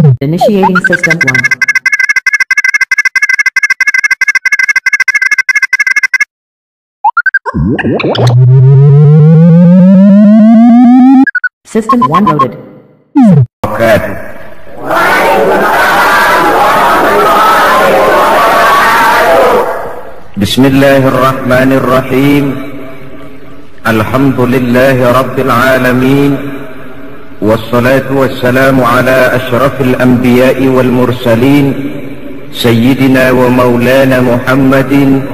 Initiating system 1. System 1 loaded. Bismillahirrahmanirrahim. Alhamdulillahi rabbil alamin. Wassalatu wassalamu ala ashrafil anbiya'i wal mursalin Sayyidina wa maulana Muhammadin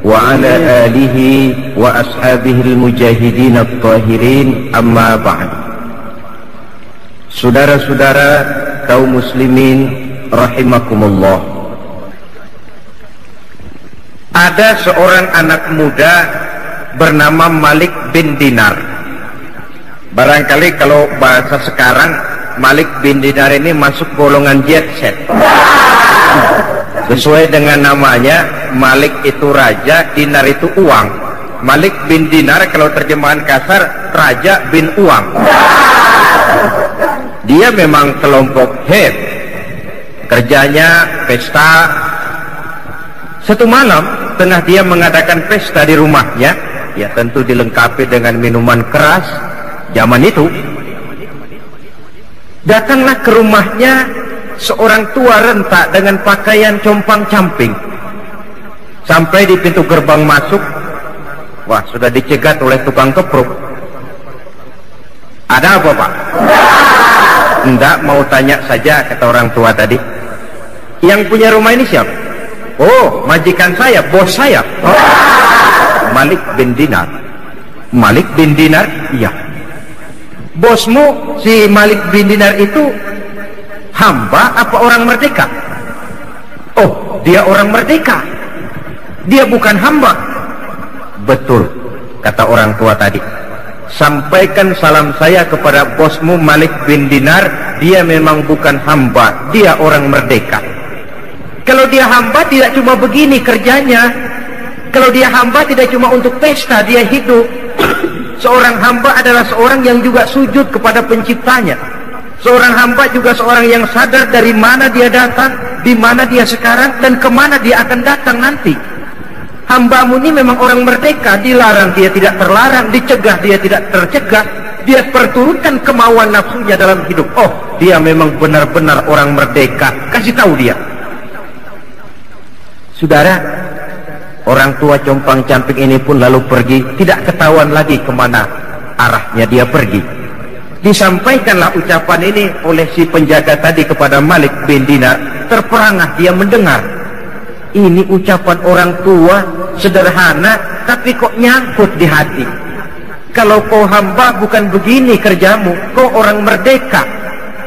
wa ala alihi wa ashabihil mujahidin at-tahirin, amma ba'd. Saudara-saudara kaum muslimin rahimakumullah, ada seorang anak muda bernama Malik bin Dinar. Barangkali kalau bahasa sekarang, Malik bin Dinar ini masuk golongan jet set. Sesuai dengan namanya, Malik itu raja, Dinar itu uang. Malik bin Dinar kalau terjemahan kasar, raja bin uang. Dia memang kelompok head. Kerjanya pesta. Satu malam tengah dia mengadakan pesta di rumahnya, ya tentu dilengkapi dengan minuman keras zaman itu. Datanglah ke rumahnya seorang tua renta dengan pakaian compang-camping. Sampai di pintu gerbang masuk, wah, sudah dicegat oleh tukang kepruk. Ada apa, Pak? Enggak, mau tanya saja, kata orang tua tadi. Yang punya rumah ini siapa? Oh, majikan saya, bos saya. Oh, Malik bin Dinar. Malik bin Dinar? Iya. Bosmu si Malik bin Dinar itu hamba apa orang merdeka? Oh, dia orang merdeka. Dia bukan hamba. Betul, kata orang tua tadi. Sampaikan salam saya kepada bosmu Malik bin Dinar. Dia memang bukan hamba, dia orang merdeka. Kalau dia hamba tidak cuma begini kerjanya. Kalau dia hamba tidak cuma untuk pesta, dia hidup. Seorang hamba adalah seorang yang juga sujud kepada penciptanya. Seorang hamba juga seorang yang sadar dari mana dia datang, di mana dia sekarang, dan kemana dia akan datang nanti. Hambamu ini memang orang merdeka. Dilarang dia tidak terlarang, dicegah dia tidak tercegah. Dia perturutkan kemauan nafsunya dalam hidup. Oh, dia memang benar-benar orang merdeka. Kasih tahu dia. Saudara, orang tua compang-camping ini pun lalu pergi. Tidak ketahuan lagi kemana arahnya dia pergi. Disampaikanlah ucapan ini oleh si penjaga tadi kepada Malik bin Dinar. Terperangah dia mendengar. Ini ucapan orang tua sederhana, tapi kok nyangkut di hati. Kalau kau hamba bukan begini kerjamu. Kau orang merdeka.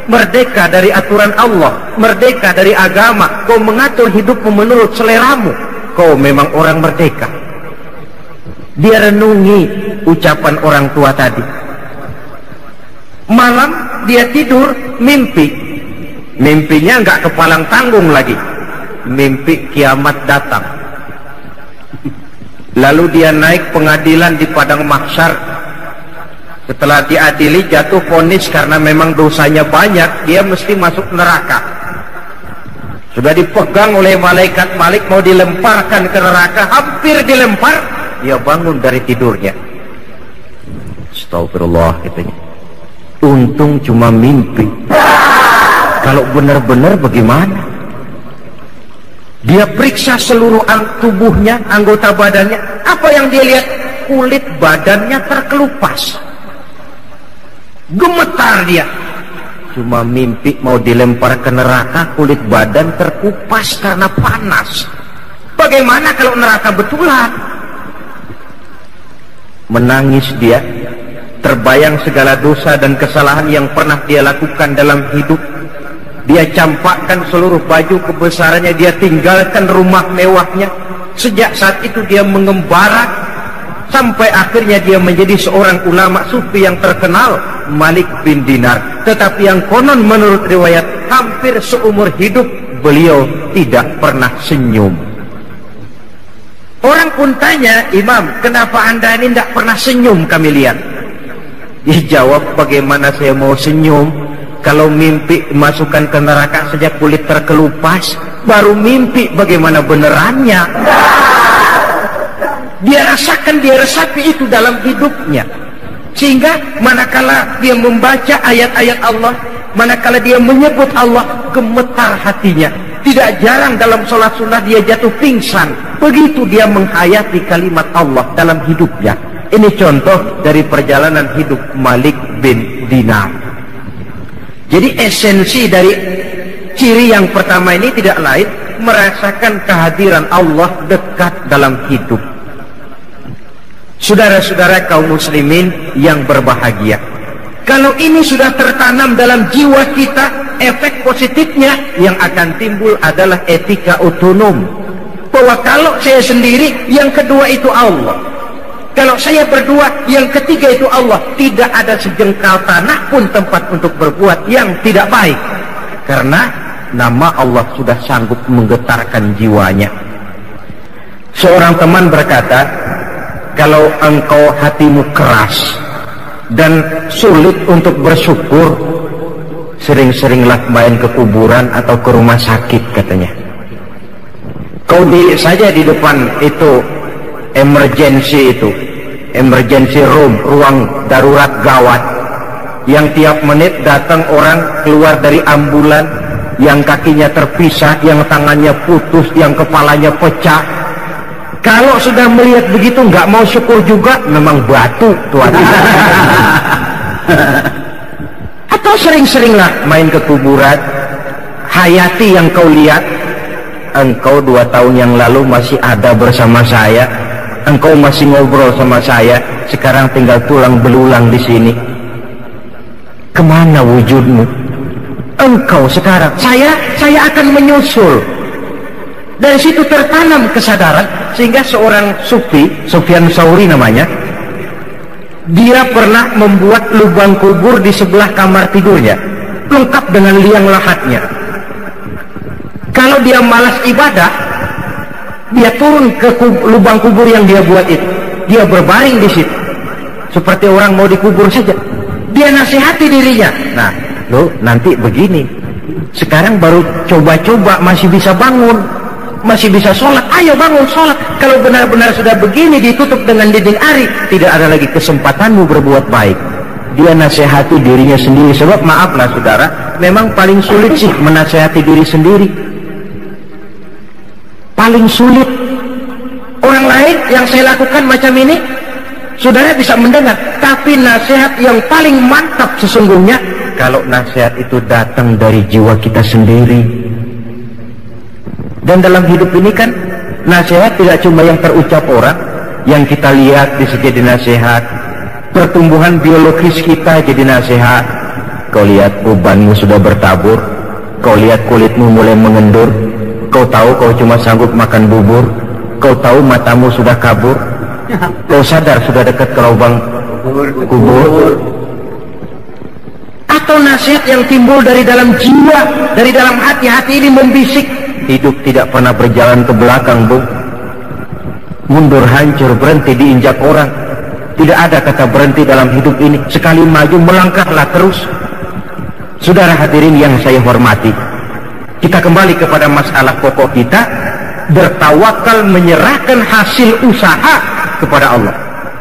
Merdeka dari aturan Allah, merdeka dari agama. Kau mengatur hidupmu menurut seleramu. Kau memang orang merdeka. Dia renungi ucapan orang tua tadi. Malam dia tidur, mimpi. Mimpinya nggak kepalang tanggung lagi. Mimpi kiamat datang. Lalu dia naik pengadilan di padang mahsyar. Setelah diadili, jatuh vonis karena memang dosanya banyak, dia mesti masuk neraka. Sudah dipegang oleh malaikat Malik, mau dilemparkan ke neraka, hampir dilempar, dia bangun dari tidurnya. Astagfirullah, katanya. Untung cuma mimpi. Kalau benar-benar bagaimana? Dia periksa seluruh tubuhnya, anggota badannya. Apa yang dia lihat? Kulit badannya terkelupas. Gemetar dia. Cuma mimpi mau dilempar ke neraka, kulit badan terkupas karena panas. Bagaimana kalau neraka betulan? Menangis dia. Terbayang segala dosa dan kesalahan yang pernah dia lakukan dalam hidup. Dia campakkan seluruh baju kebesarannya, dia tinggalkan rumah mewahnya. Sejak saat itu dia mengembara, sampai akhirnya dia menjadi seorang ulama sufi yang terkenal, Malik bin Dinar. Tetapi yang konon menurut riwayat, hampir seumur hidup beliau tidak pernah senyum. Orang pun tanya, Imam, kenapa anda ini tidak pernah senyum kami lihat? Dia jawab, bagaimana saya mau senyum? Kalau mimpi masukkan ke neraka saja kulit terkelupas, baru mimpi bagaimana benerannya. Dia rasakan, dia resapi itu dalam hidupnya. Sehingga manakala dia membaca ayat-ayat Allah, manakala dia menyebut Allah, gemetar hatinya. Tidak jarang dalam sholat sunnah dia jatuh pingsan. Begitu dia menghayati kalimat Allah dalam hidupnya. Ini contoh dari perjalanan hidup Malik bin Dinar. Jadi esensi dari ciri yang pertama ini tidak lain merasakan kehadiran Allah dekat dalam hidup. Saudara-saudara kaum muslimin yang berbahagia, kalau ini sudah tertanam dalam jiwa kita, efek positifnya yang akan timbul adalah etika otonom. Bahwa kalau saya sendiri, yang kedua itu Allah. Kalau saya berdua, yang ketiga itu Allah. Tidak ada sejengkal tanah pun tempat untuk berbuat yang tidak baik. Karena nama Allah sudah sanggup menggetarkan jiwanya. Seorang teman berkata, kalau engkau hatimu keras dan sulit untuk bersyukur, sering-seringlah main ke kuburan atau ke rumah sakit, katanya. Kau diri saja di depan itu emergency room, ruang darurat gawat, yang tiap menit datang orang keluar dari ambulan, yang kakinya terpisah, yang tangannya putus, yang kepalanya pecah. Kalau sudah melihat begitu nggak mau syukur juga, memang batu tuan. Atau sering-seringlah main ke kuburan, hayati yang kau lihat. Engkau 2 tahun yang lalu masih ada bersama saya, engkau masih ngobrol sama saya, sekarang tinggal tulang belulang di sini. Kemana wujudmu? Engkau sekarang, saya akan menyusul. Dari situ tertanam kesadaran, sehingga seorang sufi, Sufyan Tsauri namanya, dia pernah membuat lubang kubur di sebelah kamar tidurnya, lengkap dengan liang lahatnya. Kalau dia malas ibadah, dia turun ke lubang kubur yang dia buat itu, dia berbaring di situ seperti orang mau dikubur saja. Dia nasihati dirinya, nah lo nanti begini, sekarang baru coba-coba masih bisa bangun, masih bisa sholat, ayo bangun sholat. Kalau benar-benar sudah begini ditutup dengan dinding ari, tidak ada lagi kesempatanmu berbuat baik. Dia nasihati dirinya sendiri. Sebab maaflah saudara, memang paling sulit sih menasihati diri sendiri, paling sulit. Orang lain yang saya lakukan macam ini, saudara bisa mendengar, tapi nasihat yang paling mantap sesungguhnya kalau nasihat itu datang dari jiwa kita sendiri. Dan dalam hidup ini kan nasihat tidak cuma yang terucap orang, yang kita lihat bisa jadi nasihat. Pertumbuhan biologis kita jadi nasihat. Kau lihat ubanmu sudah bertabur, kau lihat kulitmu mulai mengendur, kau tahu kau cuma sanggup makan bubur, kau tahu matamu sudah kabur, kau sadar sudah dekat ke lubang kubur. Atau nasihat yang timbul dari dalam jiwa, dari dalam hati ini membisik, hidup tidak pernah berjalan ke belakang, Bu. Mundur hancur, berhenti diinjak orang. Tidak ada kata berhenti dalam hidup ini. Sekali maju melangkahlah terus. Saudara hadirin yang saya hormati, kita kembali kepada masalah pokok kita, bertawakal menyerahkan hasil usaha kepada Allah.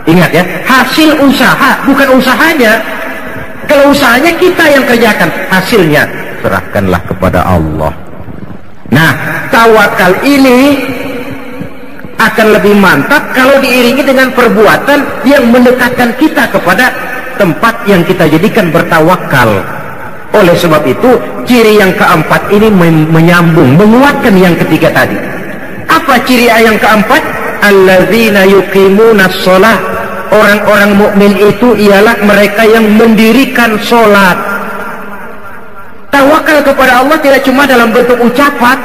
Ingat ya, hasil usaha, bukan usahanya. Kalau usahanya kita yang kerjakan, hasilnya serahkanlah kepada Allah. Nah, tawakal ini akan lebih mantap kalau diiringi dengan perbuatan yang mendekatkan kita kepada tempat yang kita jadikan bertawakal. Oleh sebab itu, ciri yang keempat ini menyambung, menguatkan yang ketiga tadi. Apa ciri yang keempat? Alladzina yuqimunas shalah. Orang-orang mukmin itu ialah mereka yang mendirikan sholat. Tawakal kepada Allah tidak cuma dalam bentuk ucapan,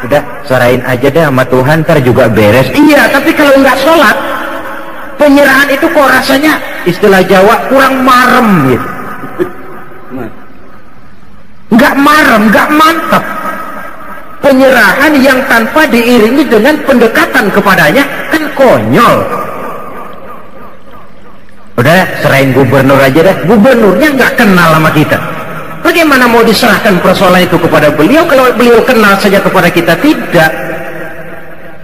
udah serahin aja deh sama Tuhan, ntar juga beres. Iya, tapi kalau nggak sholat, penyerahan itu kok rasanya istilah Jawa kurang marem gitu. Nggak marem, nggak mantap. Penyerahan yang tanpa diiringi dengan pendekatan kepadanya kan konyol. Udah serahin gubernur aja deh, gubernurnya nggak kenal sama kita, Bagaimana mau diserahkan persoalan itu kepada beliau kalau beliau kenal saja kepada kita? Tidak.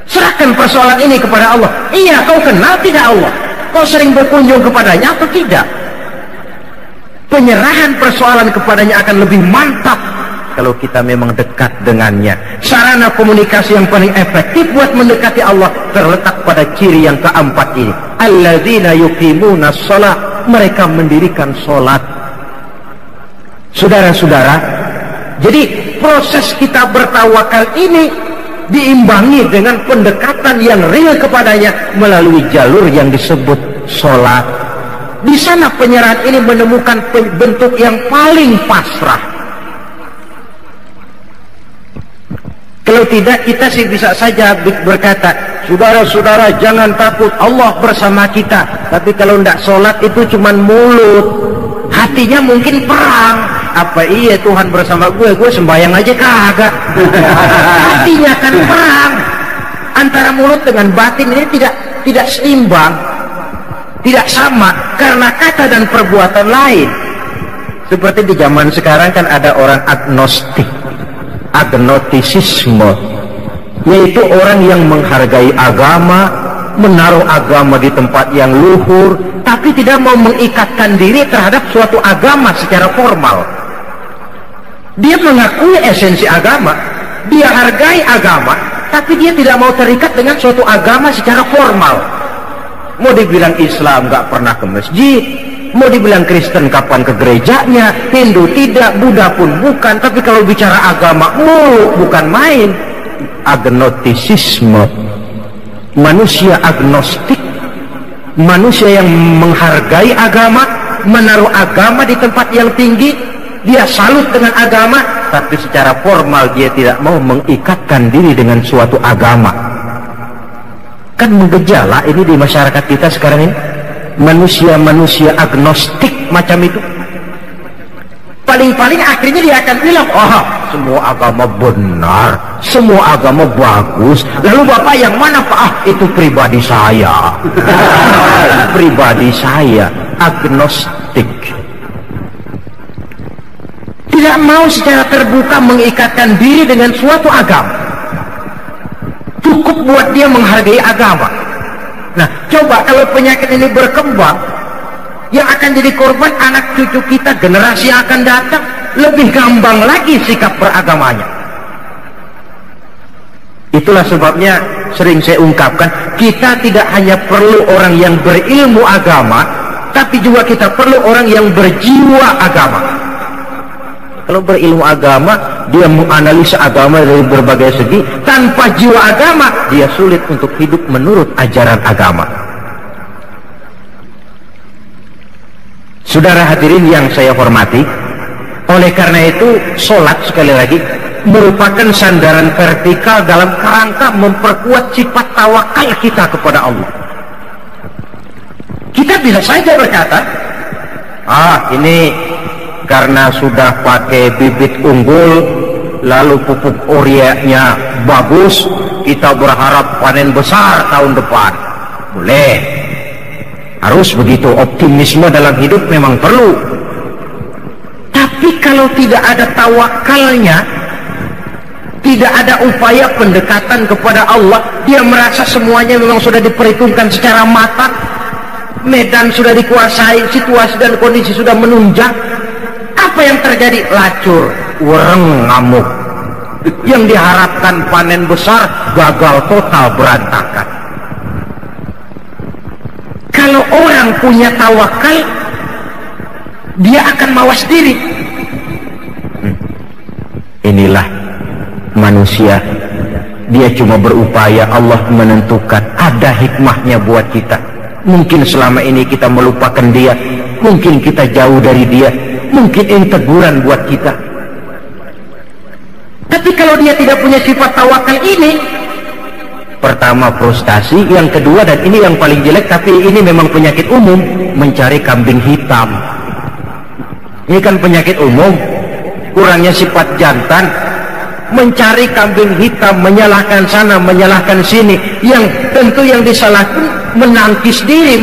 Serahkan persoalan ini kepada Allah. Iya, kau kenal tidak Allah? Kau sering berkunjung kepadanya atau tidak? Penyerahan persoalan kepadanya akan lebih mantap kalau kita memang dekat dengannya. Sarana komunikasi yang paling efektif buat mendekati Allah terletak pada ciri yang keempat ini. Alladzina yuqimuna shalah, mereka mendirikan sholat. Saudara-saudara, jadi proses kita bertawakal ini diimbangi dengan pendekatan yang real kepadanya melalui jalur yang disebut sholat. Di sana penyerahan ini menemukan bentuk yang paling pasrah. Kalau tidak, kita sih bisa saja berkata, saudara-saudara jangan takut, Allah bersama kita. Tapi kalau tidak sholat itu cuma mulut, hatinya mungkin perang. Apa iya Tuhan bersama gue sembahyang aja kagak. Hatinya kan perang. Antara mulut dengan batin ini tidak seimbang, tidak sama, karena kata dan perbuatan lain. Seperti di zaman sekarang kan ada orang agnostik, agnotisisme, yaitu orang yang menghargai agama, menaruh agama di tempat yang luhur, tapi tidak mau mengikatkan diri terhadap suatu agama secara formal. Dia mengakui esensi agama, dia hargai agama, tapi dia tidak mau terikat dengan suatu agama secara formal. Mau dibilang Islam nggak pernah ke masjid, mau dibilang Kristen kapan ke gerejanya, Hindu tidak, Buddha pun bukan. Tapi kalau bicara agama, bukan main. Agnotisisme, manusia agnostik, manusia yang menghargai agama, menaruh agama di tempat yang tinggi. Dia salut dengan agama, tapi secara formal dia tidak mau mengikatkan diri dengan suatu agama. Kan menggejala ini di masyarakat kita sekarang ini. Manusia-manusia agnostik macam itu. Paling-paling akhirnya dia akan bilang, oh semua agama benar, semua agama bagus. Lalu Bapak yang mana Pak? Itu pribadi saya. Pribadi saya, agnostik. Tidak mau secara terbuka mengikatkan diri dengan suatu agama. Cukup buat dia menghargai agama. Nah, coba kalau penyakit ini berkembang, yang akan jadi korban anak cucu kita, generasi yang akan datang, lebih gampang lagi sikap beragamanya. Itulah sebabnya sering saya ungkapkan, kita tidak hanya perlu orang yang berilmu agama, tapi juga kita perlu orang yang berjiwa agama. Kalau berilmu agama, dia menganalisa agama dari berbagai segi. Tanpa jiwa agama, dia sulit untuk hidup menurut ajaran agama. Saudara hadirin yang saya hormati, oleh karena itu, sholat sekali lagi merupakan sandaran vertikal dalam kerangka memperkuat sifat tawakal kita kepada Allah. Kita bisa saja berkata, ini karena sudah pakai bibit unggul, lalu pupuk ureanya bagus, kita berharap panen besar tahun depan. Boleh, harus begitu. Optimisme dalam hidup memang perlu. Tapi kalau tidak ada tawakalnya, tidak ada upaya pendekatan kepada Allah, dia merasa semuanya memang sudah diperhitungkan secara matang, medan sudah dikuasai, situasi dan kondisi sudah menunjang. Apa yang terjadi? Lacur, wereng, ngamuk. Yang diharapkan panen besar gagal total, berantakan. Kalau orang punya tawakal, dia akan mawas diri. Inilah manusia, dia cuma berupaya, Allah menentukan, ada hikmahnya buat kita. Mungkin selama ini kita melupakan dia, mungkin kita jauh dari dia, mungkin ini teguran buat kita. Tapi kalau dia tidak punya sifat tawakal ini, pertama frustasi, yang kedua, dan ini yang paling jelek, tapi ini memang penyakit umum, mencari kambing hitam. Ini kan penyakit umum, kurangnya sifat jantan, mencari kambing hitam, menyalahkan sana, menyalahkan sini, yang tentu yang disalahkan menangkis diri,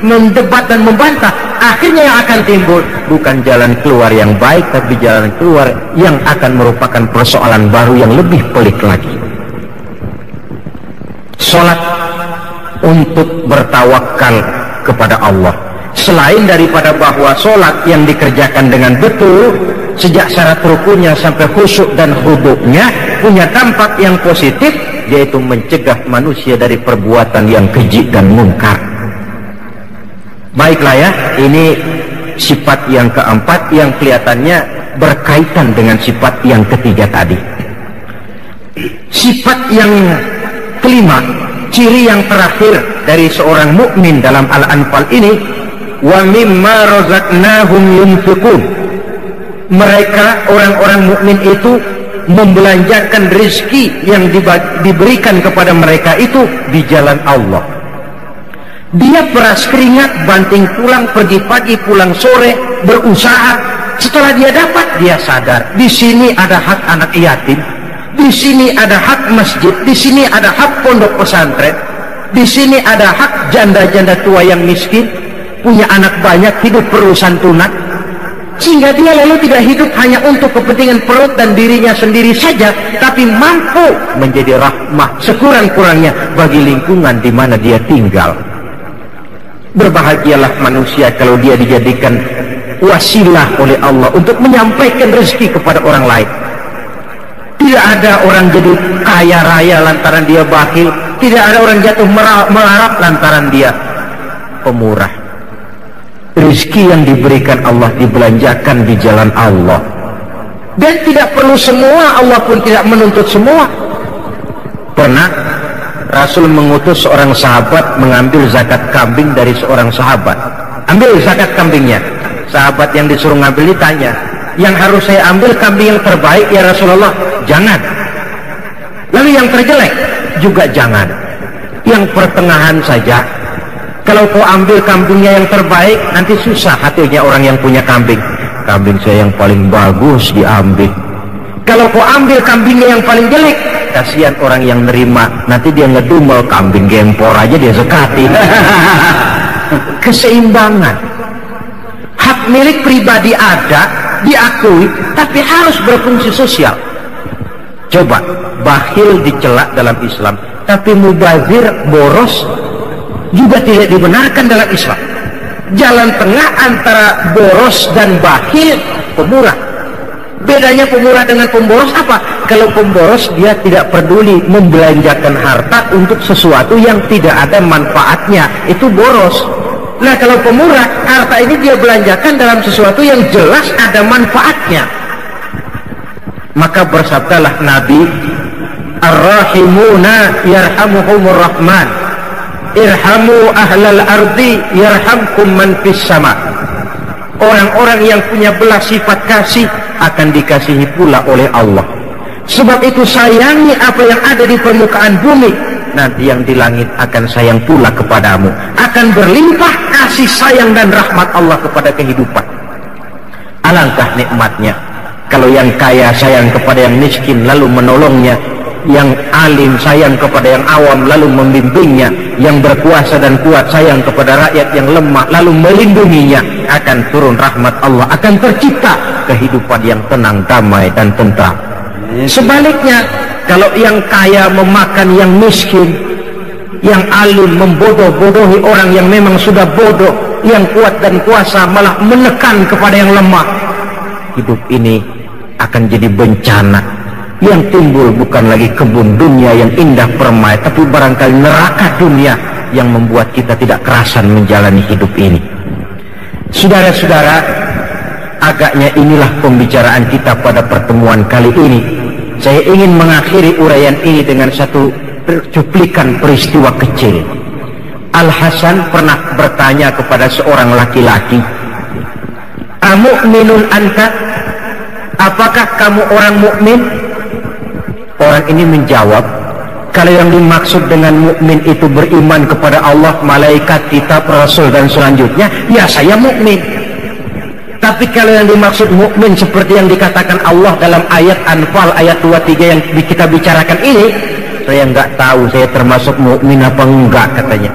mendebat dan membantah. Akhirnya yang akan timbul bukan jalan keluar yang baik, tapi jalan keluar yang akan merupakan persoalan baru yang lebih pelik lagi. Sholat untuk bertawakal kepada Allah. Selain daripada bahwa sholat yang dikerjakan dengan betul, sejak syarat rukunya sampai khusyuk dan huduknya punya dampak yang positif, yaitu mencegah manusia dari perbuatan yang keji dan mungkar. Baiklah ya, ini sifat yang keempat yang kelihatannya berkaitan dengan sifat yang ketiga tadi. Sifat yang kelima, ciri yang terakhir dari seorang mukmin dalam Al-Anfal ini, wa mimma razaqnahum yunfiqun. Mereka orang-orang mukmin itu membelanjakan rezeki yang diberikan kepada mereka itu di jalan Allah. Dia peras keringat, banting tulang, pergi pagi pulang sore, berusaha. Setelah dia dapat, dia sadar di sini ada hak anak yatim, di sini ada hak masjid, di sini ada hak pondok pesantren, di sini ada hak janda-janda tua yang miskin, punya anak banyak, hidup perusantunan, sehingga dia lalu tidak hidup hanya untuk kepentingan perut dan dirinya sendiri saja, tapi mampu menjadi rahmah sekurang-kurangnya bagi lingkungan di mana dia tinggal. Berbahagialah manusia kalau dia dijadikan wasilah oleh Allah untuk menyampaikan rezeki kepada orang lain. Tidak ada orang jadi kaya raya lantaran dia bakhil, tidak ada orang jatuh melarat lantaran dia pemurah. Rezeki yang diberikan Allah dibelanjakan di jalan Allah, dan tidak perlu semua, Allah pun tidak menuntut semua. Pernah Rasul mengutus seorang sahabat mengambil zakat kambing dari seorang sahabat. Ambil zakat kambingnya. Sahabat yang disuruh ngambil ditanya, yang harus saya ambil kambing yang terbaik ya Rasulullah? Jangan. Lalu yang terjelek juga jangan. Yang pertengahan saja. Kalau kau ambil kambingnya yang terbaik, nanti susah hatinya orang yang punya kambing. Kambing saya yang paling bagus diambil. Kalau kau ambil kambingnya yang paling jelek, kasihan orang yang nerima, nanti dia ngedumel, kambing gempor aja dia zekati. Keseimbangan. Hak milik pribadi ada, diakui, tapi harus berfungsi sosial. Coba, bakhil dicela dalam Islam, tapi mubazir, boros juga tidak dibenarkan dalam Islam. Jalan tengah antara boros dan bakhil, pemurah. Bedanya pemurah dengan pemboros apa? Kalau pemboros dia tidak peduli membelanjakan harta untuk sesuatu yang tidak ada manfaatnya, itu boros. Nah kalau pemurah, harta ini dia belanjakan dalam sesuatu yang jelas ada manfaatnya. Maka bersabdalah Nabi, Ar-Rahimuna yarhamuhumur Rahman, irhamu ahlal ardi yarhamkum man fis sama. Orang-orang yang punya belas sifat kasih akan dikasihi pula oleh Allah. Sebab itu sayangi apa yang ada di permukaan bumi, nanti yang di langit akan sayang pula kepadamu. Akan berlimpah kasih sayang dan rahmat Allah kepada kehidupan. Alangkah nikmatnya kalau yang kaya sayang kepada yang miskin lalu menolongnya, yang alim sayang kepada yang awam lalu membimbingnya, yang berkuasa dan kuat sayang kepada rakyat yang lemah lalu melindunginya. Akan turun rahmat Allah, akan tercipta kehidupan yang tenang, damai dan tentram. Sebaliknya, kalau yang kaya memakan yang miskin, yang alim membodoh-bodohi orang yang memang sudah bodoh, yang kuat dan kuasa malah menekan kepada yang lemah, hidup ini akan jadi bencana. Yang timbul bukan lagi kebun dunia yang indah permai, tapi barangkali neraka dunia yang membuat kita tidak kerasan menjalani hidup ini. Saudara-saudara, agaknya inilah pembicaraan kita pada pertemuan kali ini. Saya ingin mengakhiri uraian ini dengan satu cuplikan peristiwa kecil. Al-Hasan pernah bertanya kepada seorang laki-laki, "Amu'minun anta?" Apakah kamu orang mukmin? Orang ini menjawab, kalau yang dimaksud dengan mukmin itu beriman kepada Allah, malaikat, kitab, rasul dan selanjutnya, ya saya mukmin. Tapi kalau yang dimaksud mukmin seperti yang dikatakan Allah dalam ayat Anfal ayat 23 yang kita bicarakan ini, saya nggak tahu saya termasuk mukmin apa enggak katanya.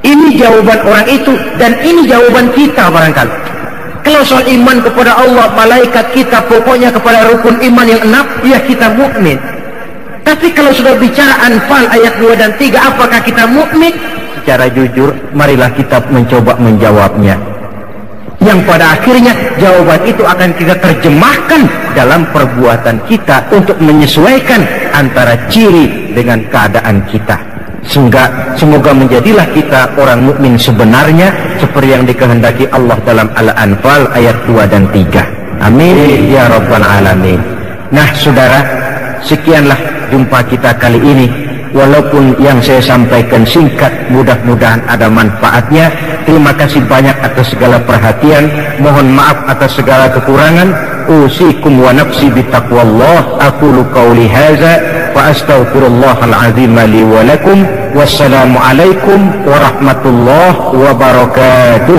Ini jawaban orang itu dan ini jawaban kita barangkali. Kalau soal iman kepada Allah, malaikat kita, pokoknya kepada rukun iman yang 6, ya kita mukmin. Tapi kalau sudah bicara Anfal ayat 2 dan 3, apakah kita mukmin? Secara jujur, marilah kita mencoba menjawabnya. Yang pada akhirnya jawaban itu akan kita terjemahkan dalam perbuatan kita untuk menyesuaikan antara ciri dengan keadaan kita. Sehingga semoga menjadilah kita orang mukmin sebenarnya seperti yang dikehendaki Allah dalam Al-Anfal ayat 2 dan 3. Amin ya rabbal alamin. Nah saudara, sekianlah jumpa kita kali ini. Walaupun yang saya sampaikan singkat, mudah-mudahan ada manfaatnya. Terima kasih banyak atas segala perhatian. Mohon maaf atas segala kekurangan. Usikum wa nafsi bitaqwallah. Aqulu qawli hadza wa astaghfirullahal azim li wa lakum. Wassalamu alaikum warahmatullahi wabarakatuh.